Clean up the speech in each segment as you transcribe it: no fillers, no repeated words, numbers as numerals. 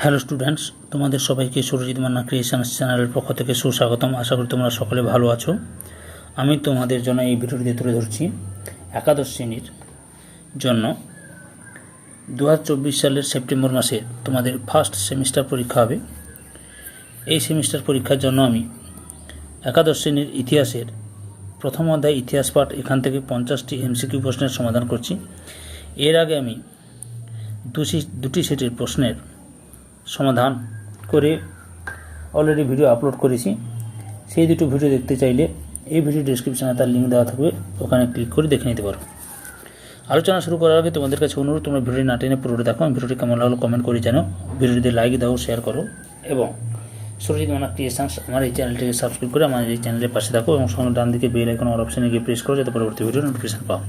Hello students, তোমাদের সবাইকে Surajit Manna creations চ্যানেলের পক্ষ থেকে সুস্বাগতম। আশা করি তোমরা সকলে ভালো আছো। আমি তোমাদের জন্য এই ভিডিওটিতে তুলে ধরছি একাদশ শ্রেণীর জন্য 2024 সালের সেপ্টেম্বর মাসে তোমাদের ফার্স্ট সেমিস্টার পরীক্ষা হবে। এই সেমিস্টার পরীক্ষার জন্য আমি একাদশ শ্রেণীর ইতিহাসের প্রথম অধ্যায় ইতিহাস পাঠ এখান থেকে 50টি এমসিকিউ প্রশ্নের সমাধান করছি। এর আগে আমি দুটি সেটের প্রশ্নের সমাধান করে অলরেডি ভিডিও আপলোড করেছি। সেই দুটো ভিডিও দেখতে চাইলে এই ভিডিও ডেসক্রিপশনে তার লিঙ্ক দেওয়া থাকবে, ওখানে ক্লিক করে দেখে নিতে পারো। আলোচনা শুরু করার আগে তোমাদের কাছে অনুরোধ, তোমরা ভিডিওটি না টেনে পুরোটা দেখো। ভিডিওটি কেমন লাগলো কমেন্ট করে জানো, ভিডিওটিতে লাইক দাও, শেয়ার করো এবং সুরজিৎ মান্না ক্রিয়েশনস আমার এই চ্যানেলটিকে সাবস্ক্রাইব করে আমার এই চ্যানেলের পাশে থাকো এবং সঙ্গে ডান দিকে বেল আইকন অল অপশানে গিয়ে প্রেস করো যাতে পরবর্তী ভিডিও নোটিফিকেশন পাও।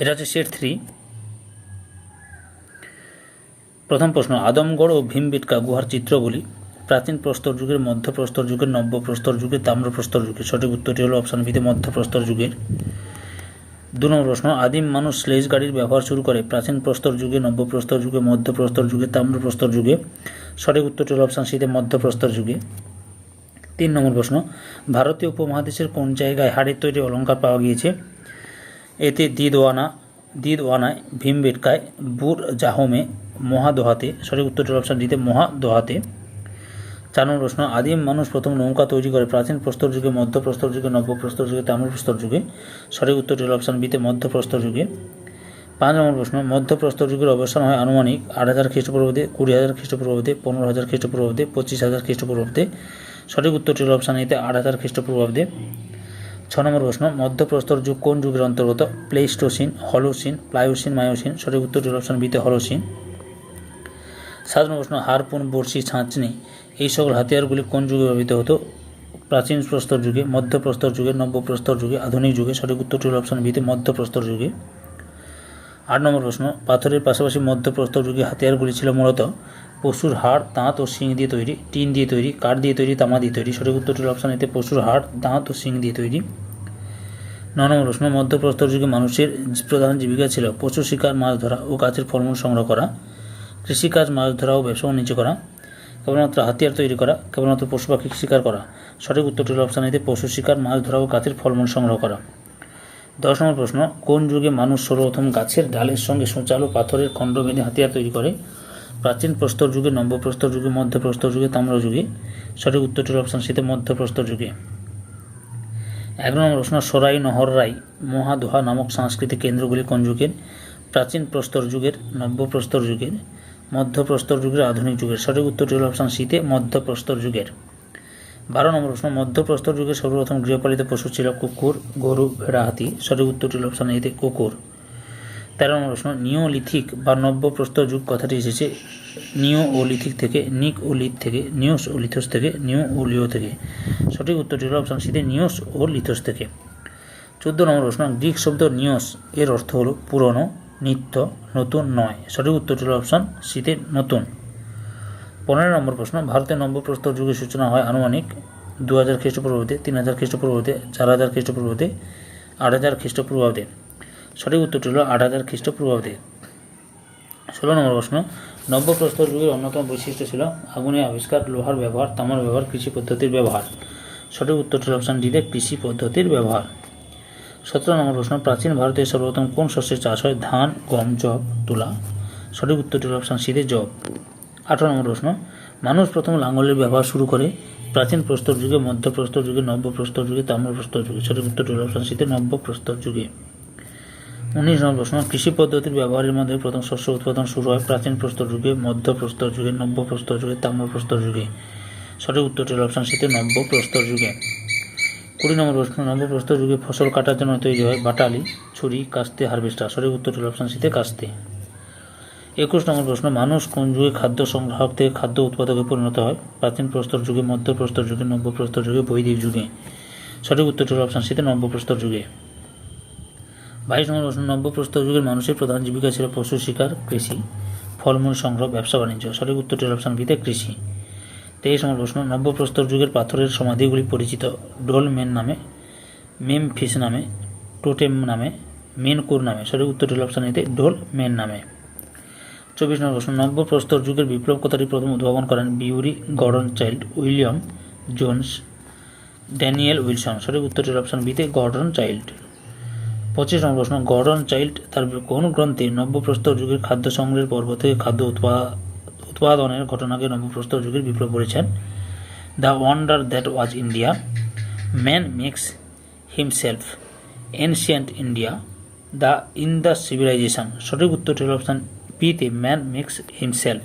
এটা হচ্ছে সেট 3। প্রথম প্রশ্ন, আদমগড় ও ভীমবেটকা গুহার চিত্রগুলি প্রাচীন প্রস্তর যুগের, মধ্যপ্রস্তর যুগের, নব্য প্রস্তর যুগের, তাম্রপ্রস্তর যুগের। সঠিক উত্তরটি হলো অপশান বিতে মধ্যপ্রস্তর যুগের। 2 নম্বর প্রশ্ন, আদিম মানুষ স্লেজ গাড়ির ব্যবহার শুরু করে প্রাচীন প্রস্তর যুগে, নব্যপ্রস্তর যুগে, মধ্যপ্রস্তর যুগে, তাম্রপ্রস্তর যুগে। সঠিক উত্তরটি হলো অপশান সিতে মধ্যপ্রস্তর যুগে। 3 নম্বর প্রশ্ন, ভারতীয় উপমহাদেশের কোন জায়গায় হাড়ের তৈরি অলঙ্কার পাওয়া গিয়েছে? এতে দিদওয়ানায়, ভীমবেটকায়, বুর জাহমে, মহাদোহাতে। সঠিক উত্তরটি অপশান ডিতে মহাদোহাতে। 4 নম্বর প্রশ্ন, আদিম মানুষ প্রথম নৌকা তৈরি করে প্রাচীন প্রস্তর যুগে, মধ্যপ্রস্তর যুগে, নব্যপ্রস্তর যুগে, তাম্রপ্রস্তর যুগে। সঠিক উত্তরটি হল অপশান বিতে মধ্যপ্রস্তর যুগে। 5 নম্বর প্রশ্ন, মধ্যপ্রস্তর যুগের অবসান হয় আনুমানিক 8000 খ্রিস্টপূর্বাব্দে, 20000 খ্রিস্টপূর্বাব্দে, 15000 খ্রিস্টপূর্বাব্দে, 25000 খ্রিস্টপূর্বাব্দে। সঠিক উত্তরটি হল অপশান এতে 8000 খ্রিস্টপূর্বাব্দে। 6 নম্বর প্রশ্ন, মধ্যপ্রস্তর যুগ কোন যুগের অন্তর্গত? Pleistocene, Holocene, প্লায়োসিন, myosin. সঠিক উত্তরটি হল অপশান বিতে হলোসিন। 7 নম্বর প্রশ্ন, হারপুন, বড়শি, ছাঁচনি এই সকল হাতিয়ারগুলি কোন যুগে ব্যবহৃত হতো? প্রাচীন প্রস্তর যুগে, মধ্যপ্রস্তর যুগে, নব্যপ্রস্তর যুগে, আধুনিক যুগে। সঠিক উত্তরটি হল অপশান বিতে মধ্যপ্রস্তর যুগে। 8 নম্বর প্রশ্ন, পাথরের পাশাপাশি মধ্যপ্রস্তর যুগে হাতিয়ারগুলি ছিল মূলত পশুর হাড়, দাঁত ও শিং দিয়ে তৈরি, টিন দিয়ে তৈরি, কাঠ দিয়ে তৈরি, তামা দিয়ে তৈরি। সঠিক উত্তরটি হল অপশান এতে পশুর হাড়, দাঁত ও শিং দিয়ে তৈরি। 9 নম্বর প্রশ্ন, মধ্যপ্রস্তর যুগে মানুষের প্রধান জীবিকা ছিল পশু শিকার, মাছ ধরা ও গাছের ফলমূল সংগ্রহ করা, কৃষিকাজ, মাছ ধরা ও ব্যবসা বাণিজ্য করা, কেবলমাত্র হাতিয়ার তৈরি করা, কেবলমাত্র পশু পাখি শিকার করা। সঠিক উত্তরটি হল অপশান এতে পশু শিকার, মাছ ধরা ও গাছের ফলমূল সংগ্রহ করা। 10 নম্বর প্রশ্ন, কোন যুগে মানুষ সর্বপ্রথম গাছের ডালের সঙ্গে সূচালো পাথরের খণ্ড বেঁধে হাতিয়ার তৈরি করে? প্রাচীন প্রস্তর যুগে, নব্যপ্রস্তর যুগে, মধ্যপ্রস্তর যুগে, তাম্র যুগে। সঠিক উত্তরটি হল অপশান সিতে মধ্যপ্রস্তর যুগে। 11 নম্বর প্রশ্ন, সরাই, নহররাই, মহাদোহা নামক সাংস্কৃতিক কেন্দ্রগুলি কোন যুগের? প্রাচীন প্রস্তর যুগের, নব্যপ্রস্তর যুগের, মধ্যপ্রস্তর যুগের, আধুনিক যুগের। সঠিক উত্তরটি হল অপশান সিতে মধ্যপ্রস্তর যুগের। 12 নম্বর প্রশ্ন, মধ্যপ্রস্তর যুগে সর্বপ্রথম গৃহপালিত পশু ছিল কুকুর, গরু, ভেড়া, হাতি। সঠিক উত্তরটি হল অপশান এতে কুকুর। 13 নম্বর প্রশ্ন, নিওলিথিক বা নব্যপ্রস্তর যুগ কথাটি এসেছে নিও ও লিথিক থেকে, নিক ও লিথ থেকে, নিওস ও লিথোস থেকে, নিও ও লিও থেকে। সঠিক উত্তরটি হল অপশান সিতে নিওস ও লিথোস থেকে। 14 নম্বর প্রশ্ন, গ্রিক শব্দ নিওস এর অর্থ হল পুরনো, নিত্য, নতুন, নয়। সঠিক উত্তরটি হল অপশান সিতে নতুন। 15 নম্বর প্রশ্ন, ভারতের নব্যপ্রস্তর যুগের সূচনা হয় আনুমানিক 2000 খ্রিস্টপূর্বাব্দে, 3000 খ্রিস্টপূর্বাব্দে, 4000 খ্রিস্টপূর্বাব্দে, 8000 খ্রিস্টপূর্বাব্দে। সঠিক উত্তরটি হল 8000 খ্রিস্টপূর্বাব্দে। 16 নম্বর প্রশ্ন, নব্যপ্রস্তর যুগের অন্যতম বৈশিষ্ট্য ছিল আগুনের আবিষ্কার, লোহার ব্যবহার, তামার ব্যবহার, কৃষি পদ্ধতির ব্যবহার। সঠিক উত্তরটি হল অপশান ডিতে কৃষি পদ্ধতির ব্যবহার। 17 নম্বর প্রশ্ন, প্রাচীন ভারতে সর্বপ্রথম কোন শস্যের চাষ হয়? ধান, গম, যব, তুলা। সঠিক উত্তরটি হল অপশান সিতে যব। 18 নম্বর প্রশ্ন, মানুষ প্রথম লাঙ্গলের ব্যবহার শুরু করে প্রাচীন প্রস্তর যুগে, মধ্যপ্রস্তর যুগে, নব্যপ্রস্তর যুগে, তাম্রপ্রস্তর যুগে। সঠিক উত্তরটি হল অপশান সিতে নব্যপ্রস্তর যুগে। 19 নম্বর প্রশ্ন, কৃষি পদ্ধতির ব্যবহারের মধ্যে প্রথম শস্য উৎপাদন শুরু হয় প্রাচীন প্রস্তর যুগে, মধ্যপ্রস্তর যুগে, নব্যপ্রস্তর যুগে, তাম্রপ্রস্তর যুগে। সঠিক উত্তরটি হল অপশান সিতে নব্যপ্রস্তর যুগে। 20 নম্বর প্রশ্ন, নব্যপ্রস্তর যুগে ফসল কাটার জন্য তৈরি হয় বাটালি, ছুরি, কাস্তে, হারভেস্টার। সঠিক উত্তরটি হল অপশান সিতে কাস্তে। 21 নম্বর প্রশ্ন, মানুষ কোন যুগে খাদ্য সংগ্রাহক থেকে খাদ্য উৎপাদকে পরিণত হয়? প্রাচীন প্রস্তর যুগে, মধ্যপ্রস্তর যুগে, নব্যপ্রস্তর যুগে, বৈদিক যুগে। সঠিক উত্তরটি হল অপশান সিতে নব্যপ্রস্তর যুগে। 22 নম্বর প্রশ্ন, নব্যপ্রস্তর যুগের মানুষের প্রধান জীবিকা ছিল পশু শিকার, কৃষি, ফলমূল সংগ্রহ, ব্যবসা বাণিজ্য। সঠিক উত্তরটি হল অপশান বিতে কৃষি। 23 নম্বর প্রশ্ন, নব্যপ্রস্তর যুগের পাথরের সমাধিগুলি পরিচিত ডোলমেন নামে, মেমফিস নামে, টোটেম নামে, মেনকুর নামে। সঠিক উত্তরটি হল অপশান এতে ডোলমেন নামে। 24 নম্বর প্রশ্ন, নব্য প্রস্তর যুগের বিপ্লব কথাটি প্রথম উদ্ভাবন করেন Bury, Gordon Childe, William Jones, Daniel Wilson. সঠিক উত্তরটি হল অপশন বিতে গর্ডন চাইল্ড। 25 নম্বর প্রশ্ন, গর্ডন চাইল্ড তার কোন গ্রন্থে নব্য প্রস্তর যুগের খাদ্য সংগ্রহের পর্ব থেকে খাদ্য উৎপাদনের ঘটনাকে নব্য প্রস্তর যুগের বিপ্লব বলেছেন? The wonder that was India, man makes himself, ancient India, the Indus civilization. সঠিক উত্তরটি হল অপশন বিতে ম্যান মেক্স হিমসেলফ।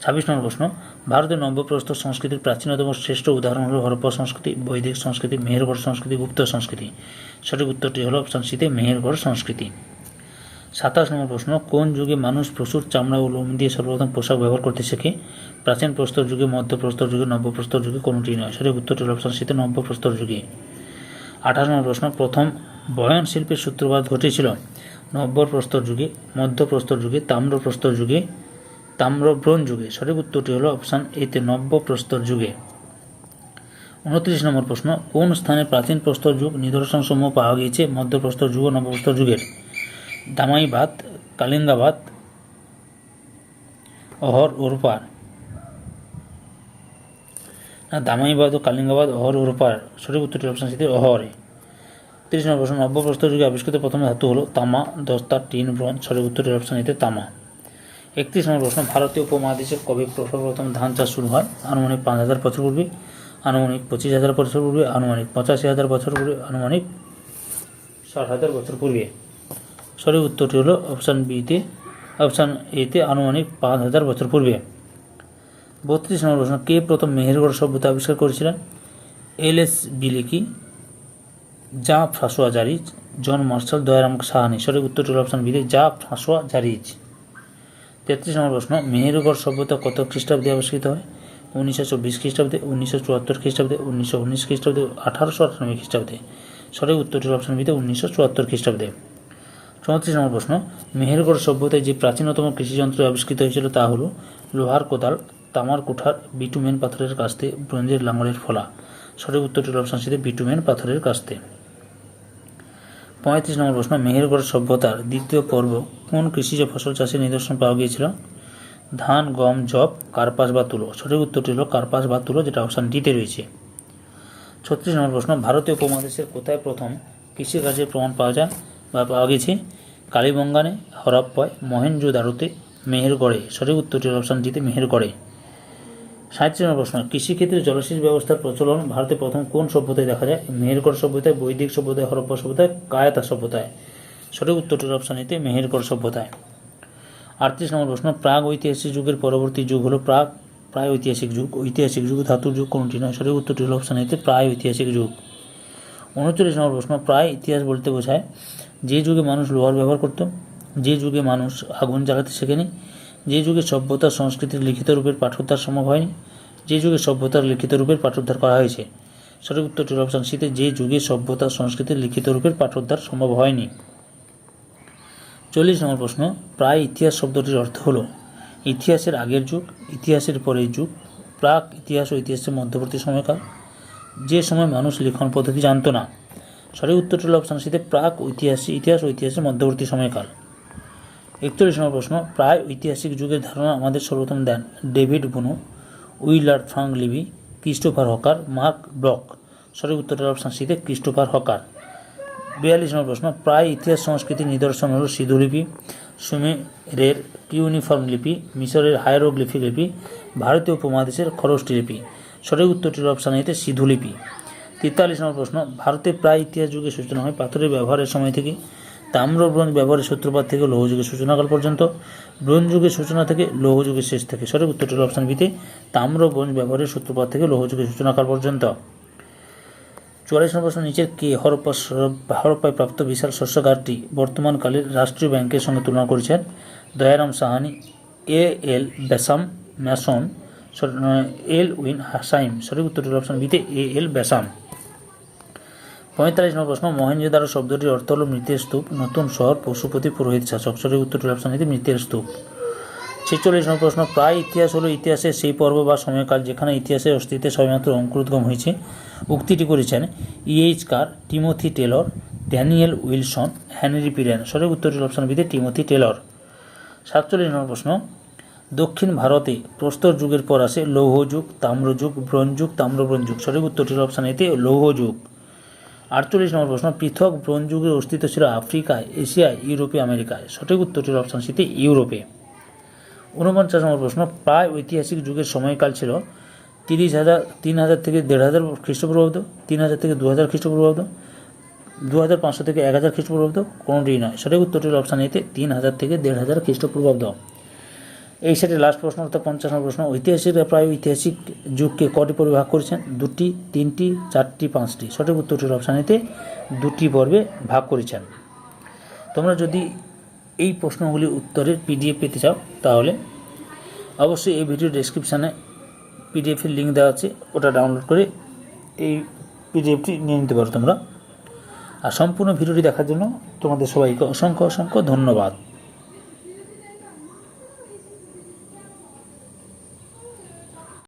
26 নম্বর প্রশ্ন, ভারতের নব্য প্রস্তর সংস্কৃতির প্রাচীনতম শ্রেষ্ঠ উদাহরণ হল হরপ্পা সংস্কৃতি, বৈদিক সংস্কৃতি, মেহেরগড় সংস্কৃতি, গুপ্ত সংস্কৃতি। সঠিক উত্তরটি হল অপশন সিতে মেহেরগড় সংস্কৃতি। 27 নম্বর প্রশ্ন, কোন যুগে মানুষ প্রচুর চামড়া ও লোম দিয়ে সর্বপ্রথম পোশাক ব্যবহার করতে শেখে? প্রাচীন প্রস্তর যুগে, মধ্য প্রস্তর যুগে, নব্য প্রস্তর যুগে, কোনটি নয়। সঠিক উত্তরটি হল অপশন সিতে নব্য প্রস্তর যুগে। 28 নম্বর প্রশ্ন, প্রথম বয়ন শিল্পের সূত্রপাত ঘটেছিল নব্য প্রস্তর যুগে, মধ্য প্রস্তর যুগে, তাম্র প্রস্তর যুগে, তাম্র ব্রোঞ্জ যুগে। সঠিক উত্তরটি হল অপশন এতে নব্য প্রস্তর যুগে। 29 নম্বর প্রশ্ন, কোন স্থানে প্রাচীন প্রস্তর যুগ নিদর্শনসমূহ পাওয়া গিয়েছে মধ্য প্রস্তর যুগ ও নব্য প্রস্তর যুগের? দামাইবাদ, কালিঙ্গাবাদ, অহর ওরপার। দামাইবাদ ও কালিঙ্গাবাদ, অহর ওরপার। সঠিক উত্তরটি অপশন সিতে অহরে। 30 নম্বর প্রশ্ন, নব্য প্রস্তর যুগে আবিষ্কৃত প্রথম ধাতু হল তামা, দস্তা, টিন, ব্রোঞ্জ। সঠিক উত্তরটি অপশন এতে তামা। 31 নম্বর প্রশ্ন, ভারতীয় উপমহাদেশে কবে সর্বপ্রথম ধান চাষ শুরু হয়? আনুমানিক 5000 বছর পূর্বে, আনুমানিক 25,000 বছর পূর্বে, আনুমানিক 85,000 বছর পূর্বে, আনুমানিক 60,000 বছর পূর্বে। সঠিক উত্তরটি হল অপশান বিতে, অপশান এতে আনুমানিক 5,000 বছর পূর্বে। 32 নম্বর প্রশ্ন, কে প্রথম মেহেরগড় সভ্যতা আবিষ্কার করেছিলেন? এল.এস. বিলেকি, Jean François Jarrige, John Marshall, Dayaram Sahni. সঠিক উত্তরটি হল অপশান বিতে জা ফ্রাঁসোয়া জারিজ। 33 নম্বর প্রশ্ন, মেহেরগড় সভ্যতা কত খ্রিস্টাব্দে আবিষ্কৃত হয়? 1924 খ্রিস্টাব্দে, 1974 খ্রিস্টাব্দে, 1919 খ্রিস্টাব্দে, 1898 খ্রিস্টাব্দে। সঠিক উত্তরটি হল অপশান বিতে 1974 খ্রিস্টাব্দে। 34 নম্বর প্রশ্ন, মেহেরগড় সভ্যতায় যে প্রাচীনতম কৃষিযন্ত্র আবিষ্কৃত হয়েছিল তা হল লোহার কোদাল, তামার কুঠার, বিটুমেন পাথরের কাস্তে, ব্রোঞ্জের লাঙলের ফলা। সঠিক উত্তরটি হল অপশান সিতে বিটুমেন পাথরের কাস্তে। 35 নম্বর প্রশ্ন, মেহেরগড় সভ্যতার দ্বিতীয় পর্ব কোন কৃষিজ ফসল চাষের নিদর্শন পাওয়া গিয়েছিল? ধান, গম, যব, কার্পাস বা তুলো। সঠিক উত্তরটি হল কার্পাস বা তুলো, যেটা অপশান ডিতে রয়েছে। 36 নম্বর প্রশ্ন, ভারতীয় উপমহাদেশের কোথায় প্রথম কৃষিকাজের প্রমাণ পাওয়া যায় বা পাওয়া গেছে? কালীবঙ্গানে, হরপ্পায়, মহেঞ্জোদারোতে, মেহেরগড়ে। সঠিক উত্তরটি হল অপশান ডিতে মেহেরগড়ে। 37 নম্বর প্রশ্ন, কৃষিক্ষেত্রে জলসেচ ব্যবস্থার প্রচলন ভারতে প্রথম কোন সভ্যতায় দেখা যায়? মেহেরগড় সভ্যতায়, বৈদিক সভ্যতায়, হরপ্পা সভ্যতায়, কায়াতা সভ্যতায়। সঠিক উত্তরটি হল অপশান এতে মেহেরগড় সভ্যতায়। 38 নম্বর প্রশ্ন, প্রাগ ঐতিহাসিক যুগের পরবর্তী যুগ হল প্রায় ঐতিহাসিক যুগ। ঐতিহাসিক যুগ ধাতুর যুগ, কোনটি নয়। সঠিক উত্তরটি হল অপশান এতে প্রায় ঐতিহাসিক যুগ। 39 নম্বর প্রশ্ন, প্রায় ইতিহাস বলতে বোঝায় যে যুগে মানুষ লোহার ব্যবহার করত, যে যুগে মানুষ আগুন জ্বালাতে শেখেনি, যে যুগে সভ্যতার সংস্কৃতির লিখিত রূপের পাঠোদ্ধার সম্ভব হয়নি, যে যুগে সভ্যতার লিখিত রূপের পাঠোদ্ধার করা হয়েছে। সঠিক উত্তরটি হল অপশান সিতে যে যুগে সভ্যতার সংস্কৃতির লিখিত রূপের পাঠোদ্ধার সম্ভব হয়নি। 40 নম্বর প্রশ্ন, প্রায় ইতিহাস শব্দটির অর্থ হল ইতিহাসের আগের যুগ, ইতিহাসের পরের যুগ, প্রাক ইতিহাস ও ইতিহাসের মধ্যবর্তী সময়কাল, যে সময় মানুষ লিখন পদ্ধতি জানত না। সঠিক উত্তরটি হল অপশান সিতে প্রাক ইতিহাস ও ইতিহাসের মধ্যবর্তী সময়কাল। 41 নম্বর প্রশ্ন, প্রায় ঐতিহাসিক যুগের ধারণা আমাদের সর্বপ্রথম দেন ডেভিড বুনো, Willard Frank Libby, Christopher Hawker, Marc Bloch. সঠিক উত্তরটি হল অপশান সিতে ক্রিস্টোফার হকার। 42 নম্বর প্রশ্ন, প্রায় ইতিহাস সংস্কৃতির নিদর্শন হল সিধুলিপি, সুমেরের কিউনিফর্ম লিপি, মিশরের হায়ারোগ্লিফিক লিপি, ভারতীয় উপমহাদেশের খরষ্টি লিপি। সঠিক উত্তরটি হল অপশান এতে সিধুলিপি। 43 নম্বর প্রশ্ন, ভারতে প্রায় ইতিহাস যুগের সূচনা হয় পাথরের ব্যবহারের সময় থেকে, তাম্র ব্রোঞ্জ ব্যবহারের সূত্রপাত থেকে লৌহ যুগের সূচনাকাল পর্যন্ত, ব্রোঞ্জ যুগের সূচনা থেকে লৌহ যুগের শেষ থেকে। সঠিক উত্তরটি হল অপশান বিতে তাম্র ব্রোঞ্জ ব্যবহারের সূত্রপাত থেকে লৌহ যুগের সূচনাকাল পর্যন্ত। 44 নম্বর প্রশ্ন, নিচের কে হরপ্পায় প্রাপ্ত বিশাল শস্যাগারটি বর্তমানকালের রাষ্ট্রীয় ব্যাংকের সঙ্গে তুলনা করেছেন? Dayaram Sahni, A L. Basham Mason, L. উইন হাসাইম। সঠিক উত্তরটি হল অপশান বিতে এ.এল. ব্যাসাম। 45 নম্বর প্রশ্ন, মহেঞ্জোদারো শব্দটির অর্থ হল মৃতের স্তূপ, নতুন শহর, পশুপতি, পুরোহিত, শাসক। সঠিক উত্তরটি হল অপশান এতে মৃতের স্তূপ। 46 নম্বর প্রশ্ন, প্রায় ইতিহাস হল ইতিহাসের সেই পর্ব বা সময়কাল যেখানে ইতিহাসের অস্তিত্বে সবেমাত্র অঙ্কুরোদ্গম হয়েছে। উক্তিটি করেছেন E.H. Carr, Timothy Taylor, Daniel Wilson, Henri Pirenne. সঠিক উত্তরটি হল অপশান বিতে টিমোথি টেলর। 47 নম্বর প্রশ্ন, দক্ষিণ ভারতে প্রস্তর যুগের পর আসে লৌহ যুগ, তাম্র যুগ, ব্রোঞ্জ যুগ, তাম্র ব্রোঞ্জ যুগ। সঠিক উত্তরটি হল অপশান এতে লৌহ যুগ। 48 নম্বর প্রশ্ন, পৃথক ব্রোঞ্জ যুগের অস্তিত্ব ছিল আফ্রিকায়, এশিয়ায়, ইউরোপে, আমেরিকায়। সঠিক উত্তরটি হল অপশান সিতে ইউরোপে। 49 নম্বর প্রশ্ন, প্রায় ঐতিহাসিক যুগের সময়কাল ছিল 30,000 থেকে 1,500 খ্রিস্টপূর্বাব্দ, 3,000 থেকে 2,000 খ্রিস্টপূর্বাব্দ, 2,500 থেকে 1,000 খ্রিস্টপূর্বাব্দ, কোনোটি নয়। সঠিক উত্তরটি হল অপশান এতে 3,000 থেকে 1,500 খ্রিস্টপূর্বাব্দ। এই সেটের লাস্ট প্রশ্ন অর্থাৎ 50 নম্বর প্রশ্ন, ঐতিহাসিকরা প্রায় ঐতিহাসিক যুগকে কটি পর্বে ভাগ করেছেন? 2টি, 3টি, 4টি, 5টি। সঠিক উত্তরটি হল অপশান এতে 2টি পর্বে ভাগ করেছেন। তোমরা যদি এই প্রশ্নগুলির উত্তরের পিডিএফ পেতে চাও তাহলে অবশ্যই এই ভিডিও ডেসক্রিপশানে পিডিএফের লিঙ্ক দেওয়া আছে, ওটা ডাউনলোড করে এই পিডিএফটি নিয়ে নিতে পারো তোমরা। আর সম্পূর্ণ ভিডিওটি দেখার জন্য তোমাদের সবাইকে অসংখ্য অসংখ্য ধন্যবাদ।